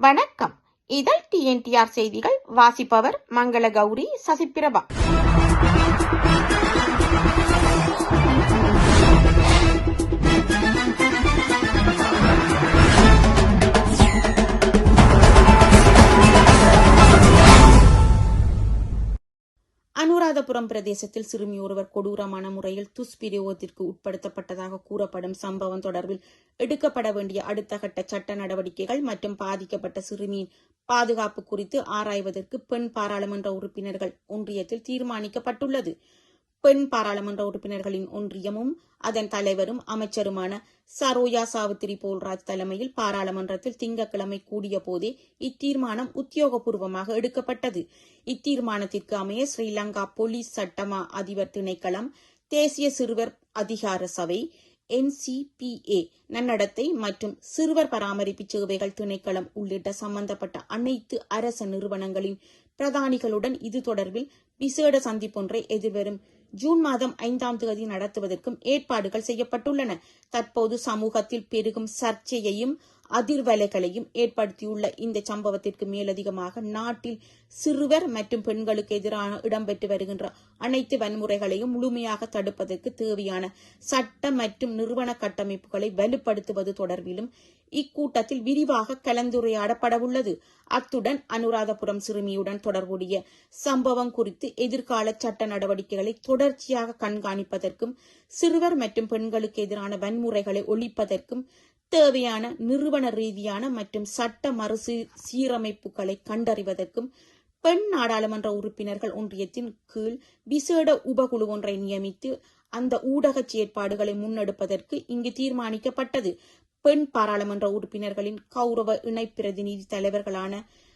வணக்கம். இதழ் டிஎன்டிஆர் செய்திகள் வாசிப்பவர் மங்கள கௌரி சசிப்பிரபா. அனுராதபுரம் பிரதேசத்தில் சிறுமி ஒருவர் கொடூரமான முறையில் துஷ்பிரயோகத்திற்கு உட்படுத்தப்பட்டதாக கூறப்படும் சம்பவம் தொடர்பில் எடுக்கப்பட வேண்டிய அடுத்த கட்ட சட்ட நடவடிக்கைகள் மற்றும் பாதிக்கப்பட்ட சிறுமியின் பாதுகாப்பு குறித்து ஆராய்வதற்கு பெண் பாராளுமன்ற உறுப்பினர்கள் ஒன்றியத்தில் தீர்மானிக்கப்பட்டுள்ளது. பெண் பாராளுமன்ற உறுப்பினர்களின் ஒன்றியமும் அதன் தலைவரும் அமைச்சருமான சரோயா சாவித்திரி போல்ராஜ் தலைமையில் பாராளுமன்றத்தில் திங்கட்கிழமை கூடிய போதே இத்தீர்மானம் உத்தியோகபூர்வமாக எடுக்கப்பட்டது. இத்தீர்மானத்திற்கு அமைய ஸ்ரீலங்கா போலீஸ் சட்டமா அதிபர் திணைக்களம், தேசிய சிறுவர் அதிகார சபை, NCPA, நன்னடத்தை மற்றும் சிறுவர் பராமரிப்பு சேவைகள் திணைக்களம் உள்ளிட்ட சம்பந்தப்பட்ட அனைத்து அரச நிறுவனங்களின் பிரதானிகளுடன் இது தொடர்பில் விசேட சந்திப்பொன்றை எதிர்வரும் ஜூன் மாதம் 5ஆம் தேதி நடத்துவதற்கும் ஏற்பாடுகள் செய்யப்பட்டுள்ளன. தற்போது சமூகத்தில் பெருகும் சர்ச்சையையும் அதிர்வலைகளையும் ஏற்படுத்தியுள்ள இந்த சம்பவத்திற்கு மேலதிகமாக நாட்டில் சிறுவர் மற்றும் பெண்களுக்கு எதிரான இடம்பெற்று வருகின்ற அனைத்து வன்முறைகளையும் முழுமையாக தடுப்பதற்கு தேவையான சட்ட மற்றும் நிறுவன கட்டமைப்புகளை வலுப்படுத்துவது தொடர்பிலும் இக்கூட்டத்தில் விரிவாக கலந்துரையாடப்படவுள்ளது. அத்துடன் அனுராதபுரம் சிறுமியுடன் தொடர்புடைய சம்பவம் குறித்து எதிர்கால சட்ட நடவடிக்கைகளை தொடர்ச்சியாக கண்காணிப்பதற்கும் சிறுவர் மற்றும் பெண்களுக்கு எதிரான வன்முறைகளை ஒழிப்பதற்கும் தேவையான நிறுவன ரீதியான மற்றும் சட்ட மறுசீரமைப்புகளை கண்டறிவதற்கும் பெண் நாடாளுமன்ற உறுப்பினர்கள் ஒன்றியத்தின் கீழ் விசேட உபகுழு ஒன்றை நியமித்து அந்த ஊடக செயற்பாடுகளை முன்னெடுப்பதற்கு இங்கு தீர்மானிக்கப்பட்டது. பெண் பாராளுமன்ற உறுப்பினர்களின் கௌரவ இணை பிரதிநிதி தலைவர்களான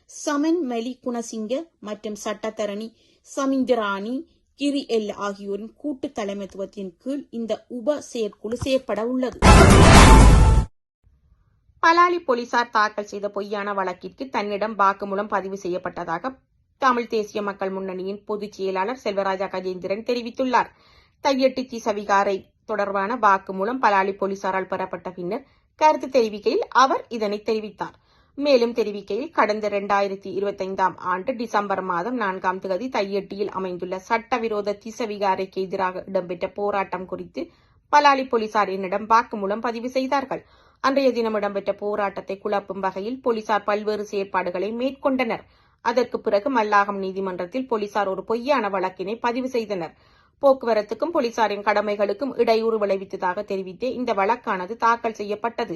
சமன் மலி குணசிங்க மற்றும் சட்டத்தரணி சமிந்திராணி கிரி எல் ஆகியோரின் கூட்டு தலைமைத்துவத்தின் கீழ் இந்த உப செயற்குழு செயற்பட உள்ளது. பலாலி போலீசார் தாக்கல் செய்த பொய்யான வழக்கிற்கு தன்னிடம் வாக்குமூலம் பதிவு செய்யப்பட்டதாக தமிழ் தேசிய மக்கள் முன்னணியின் பொதுச் செயலாளர் செல்வராஜா கஜேந்திரன் தெரிவித்துள்ளார். தையட்டி திசவிகாரை தொடர்பான வாக்குமூலம் பலாலி போலீசாரால் பெறப்பட்ட பின்னர் கருத்து தெரிவிக்கையில் அவர் இதனை தெரிவித்தார். மேலும் தெரிவிக்கையில் கடந்த 2025ஆம் ஆண்டு டிசம்பர் மாதம் 4ஆம் தேதி தையட்டியில் அமைந்துள்ள சட்டவிரோத திசவிகாரைக்கு எதிராக இடம்பெற்ற போராட்டம் குறித்து பலாலி போலீசார் என்னிடம் வாக்குமூலம் பதிவு செய்தார்கள். அன்றைய தினம் இடம்பெற்ற போராட்டத்தை குழப்பும் வகையில் போலீசார் பல்வேறு செயற்பாடுகளை மேற்கொண்டனர். அதற்கு பிறகு மல்லாகம் நீதிமன்றத்தில் போலீசார் ஒரு பொய்யான வழக்கினை பதிவு செய்தனர். போக்குவரத்துக்கும் போலீசாரின் கடமைகளுக்கும் இடையூறு விளைவித்ததாக தெரிவித்தே இந்த வழக்கானது தாக்கல் செய்யப்பட்டது.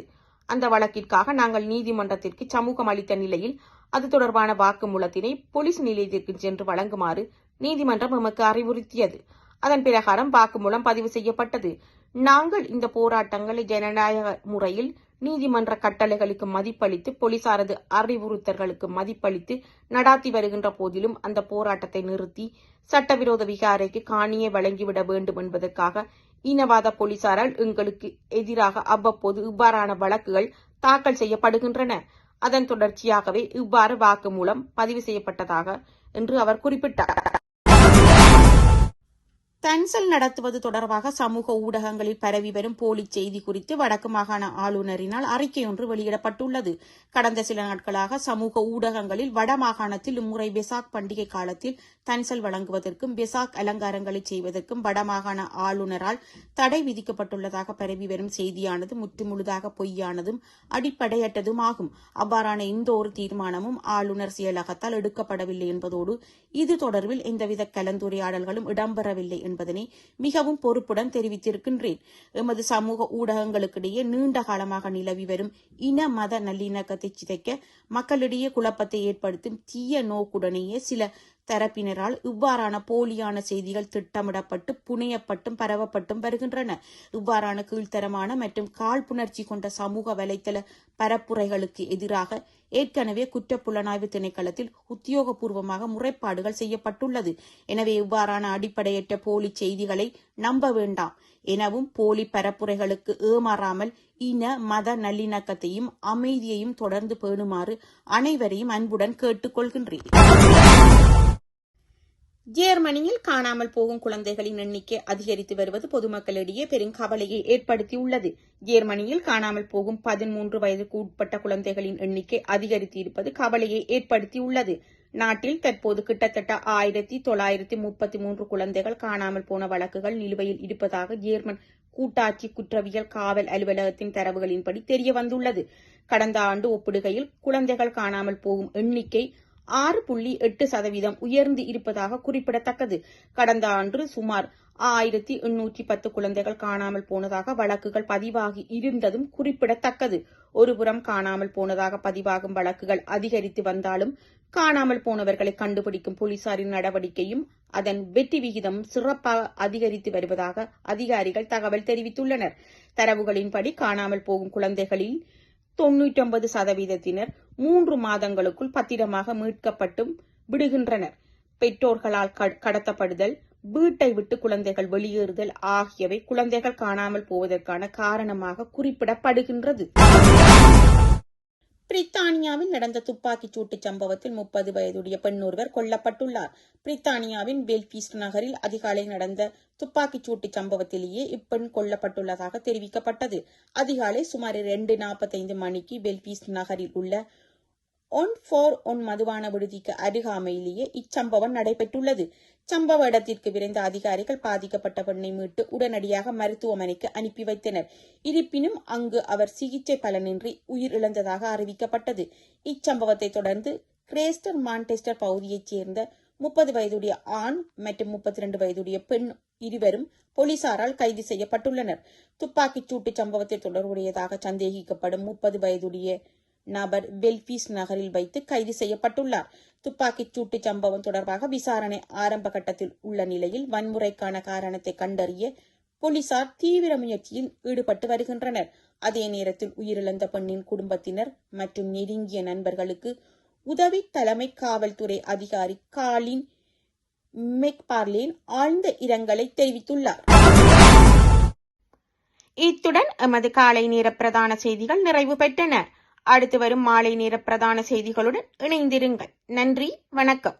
அந்த வழக்கிற்காக நாங்கள் நீதிமன்றத்திற்கு சமூகம் அளித்த நிலையில் அது தொடர்பான வாக்குமூலத்தினை போலீஸ் நிலையத்திற்கு சென்று வழங்குமாறு நீதிமன்றம் எமக்கு அறிவுறுத்தியது. அதன் பிரகாரம் வாக்குமூலம் பதிவு செய்யப்பட்டது. நாங்கள் இந்த போராட்டங்களை ஜனநாயக முறையில் நீதிமன்ற கட்டளைகளுக்கு மதிப்பளித்து போலீசாரது அறிவுறுத்தல்களுக்கு மதிப்பளித்து நடாத்தி வருகின்ற போதிலும் அந்த போராட்டத்தை நிறுத்தி சட்டவிரோத விகாரைக்கு காணியை வழங்கிவிட வேண்டும் என்பதற்காக இனவாத போலீசாரால் எங்களுக்கு எதிராக அவ்வப்போது இவ்வாறான வழக்குகள் தாக்கல் செய்யப்படுகின்றன. அதன் தொடர்ச்சியாகவே இவ்வாறு வாக்குமூலம் பதிவு செய்யப்பட்டதாக என்று அவர் குறிப்பிட்டார். தன்சல் நடத்துவது தொடர்பாக சமூக ஊடகங்களில் பரவி வரும் போலி செய்தி குறித்து வடக்கு மாகாண ஆளுநரினால் அறிக்கை ஒன்று வெளியிடப்பட்டுள்ளது. கடந்த சில நாட்களாக சமூக ஊடகங்களில் வடமாகாணத்தில் இம்முறை பெசாக் பண்டிகை காலத்தில் தன்சல் வழங்குவதற்கும் பெசாக் அலங்காரங்களை செய்வதற்கும் வடமாகாண ஆளுநரால் தடை விதிக்கப்பட்டுள்ளதாக பரவி வரும் செய்தியானது முற்றுமுழுதாக பொய்யானதும் அடிப்படையற்றதும் ஆகும். அவ்வாறான எந்த ஒரு தீர்மானமும் ஆளுநர் செயலகத்தால் எடுக்கப்படவில்லை என்பதோடு இது தொடர்பில் எந்தவித கலந்துரையாடல்களும் இடம்பெறவில்லை என்பதனை மிகவும் பொறுப்புடன் தெரிவித்திருக்கின்றேன். எமது சமூக ஊடகங்களுக்கிடையே நீண்ட காலமாக நிலவி வரும் இன மத நல்லிணக்கத்தை சிதைக்க மக்களிடையே குழப்பத்தை ஏற்படுத்தும் தீய நோக்குடனேயே சில தரப்பினரால் இவ்வாறான போலியான செய்திகள் திட்டமிடப்பட்டு புனையப்பட்டும் பரவப்பட்டும் வருகின்றன. இவ்வாறான கீழ்த்தரமான மற்றும் காழ்ப்புணர்ச்சி கொண்ட சமூக வலைத்தள பரப்புரைகளுக்கு எதிராக ஏற்கனவே குற்றப்புலனாய்வு திணைக்களத்தில் உத்தியோகபூர்வமாக முறைப்பாடுகள் செய்யப்பட்டுள்ளது. எனவே இவ்வாறான அடிப்படையற்ற போலி செய்திகளை நம்ப வேண்டாம் எனவும் போலி பரப்புரைகளுக்கு ஏமாறாமல் இன மத நல்லிணக்கத்தையும் அமைதியையும் தொடர்ந்து பேணுமாறு அனைவரையும் அன்புடன் கேட்டுக்கொள்கின்றேன். ஜேர்மனியில் காணாமல் போகும் குழந்தைகளின் எண்ணிக்கை அதிகரித்து வருவது பொதுமக்களிடையே பெரும் கவலையை ஏற்படுத்தியுள்ளது. ஜேர்மனியில் காணாமல் போகும் 13 வயதுக்கு உட்பட்ட குழந்தைகளின் எண்ணிக்கை அதிகரித்து இருப்பது கவலையை ஏற்படுத்தியுள்ளது. நாட்டில் தற்போது கிட்டத்தட்ட 1933 குழந்தைகள் காணாமல் போன வழக்குகள் நிலுவையில் இருப்பதாக ஜேர்மன் கூட்டாட்சி குற்றவியல் காவல் அலுவலகத்தின் தரவுகளின்படி தெரிய வந்துள்ளது. கடந்த ஆண்டு ஒப்பிடுகையில் குழந்தைகள் காணாமல் போகும் எண்ணிக்கை 6.8% உயர்ந்து இருப்பதாக குறிப்பிடத்தக்கது. கடந்த ஆண்டு சுமார் 1810 குழந்தைகள் காணாமல் போனதாக வழக்குகள் பதிவாகி இருந்ததும் குறிப்பிடத்தக்கது. ஒருபுறம் காணாமல் போனதாக பதிவாகும் வழக்குகள் அதிகரித்து வந்தாலும் காணாமல் போனவர்களை கண்டுபிடிக்கும் போலீசாரின் நடவடிக்கையும் அதன் வெற்றி விகிதம் சிறப்பாக அதிகரித்து வருவதாக அதிகாரிகள் தகவல் தெரிவித்துள்ளனர். தரவுகளின்படி காணாமல் போகும் குழந்தைகளில் 99% 3 மாதங்களுக்குள் பத்திரமாக மீட்கப்பட்டும் விடுகின்றனர். பெற்றோர்களால் கடத்தப்படுதல், வீட்டை விட்டு குழந்தைகள் வெளியேறுதல் ஆகியவை குழந்தைகள் காணாமல் போவதற்கான காரணமாக குறிப்பிடப்படுகின்றது. பிரித்தானியாவில் நடந்த துப்பாக்கிச் சூட்டு சம்பவத்தில் 30 வயதுடைய பெண் ஒருவர் கொல்லப்பட்டுள்ளார். பிரித்தானியாவின் பெல்ஃபாஸ்ட் நகரில் அதிகாலை நடந்த துப்பாக்கிச் சூட்டு சம்பவத்திலேயே இப்பெண் கொல்லப்பட்டுள்ளதாக தெரிவிக்கப்பட்டது. அதிகாலை சுமார் 2:45 மணிக்கு பெல்ஃபாஸ்ட் நகரில் உள்ள ஒன் மதுபான விடுதிக்கு அருகாமையிலேயே இச்சம்பவம் நடைபெற்றுள்ளது. சம்பவ இடத்திற்கு விரைந்த அதிகாரிகள் பாதிக்கப்பட்ட பெண்ணை மீட்டு உடனடியாக மருத்துவமனைக்கு அனுப்பி வைத்தனர். இருப்பினும் அங்கு அவர் சிகிச்சை பலனின்றி உயிரிழந்ததாக அறிவிக்கப்பட்டது. இச்சம்பவத்தை தொடர்ந்து கிரேஸ்டர் மான்செஸ்டர் பகுதியைச் சேர்ந்த 30 வயதுடைய ஆண் மற்றும் 32 வயதுடைய பெண் இருவரும் போலீசாரால் கைது செய்யப்பட்டுள்ளனர். துப்பாக்கிச் சூட்டு சம்பவத்தில் தொடர்புடையதாக சந்தேகிக்கப்படும் 30 வயதுடைய நபர் பெல்ஃபாஸ்ட் நகரில் வைத்து கைது செய்யப்பட்டுள்ளார். துப்பாக்கிச் சூட்டு சம்பவம் தொடர்பாக விசாரணை ஆரம்ப கட்டத்தில் உள்ள நிலையில் வன்முறைக்கான காரணத்தை கண்டறிய போலீசார் தீவிர முயற்சியில் ஈடுபட்டு வருகின்றனர். அதே நேரத்தில் உயிரிழந்த பெண்ணின் குடும்பத்தினர் மற்றும் நெருங்கிய நண்பர்களுக்கு உதவி தலைமை காவல்துறை அதிகாரி காலின் மெக்பார்லேன் ஆழ்ந்த இரங்கலை தெரிவித்துள்ளார். இத்துடன் எமது காலை நேர பிரதான செய்திகள் நிறைவு பெற்றன. அடுத்து வரும் மாலை நேர பிரதான செய்திகளுடன் இணைந்திருங்கள். நன்றி, வணக்கம்.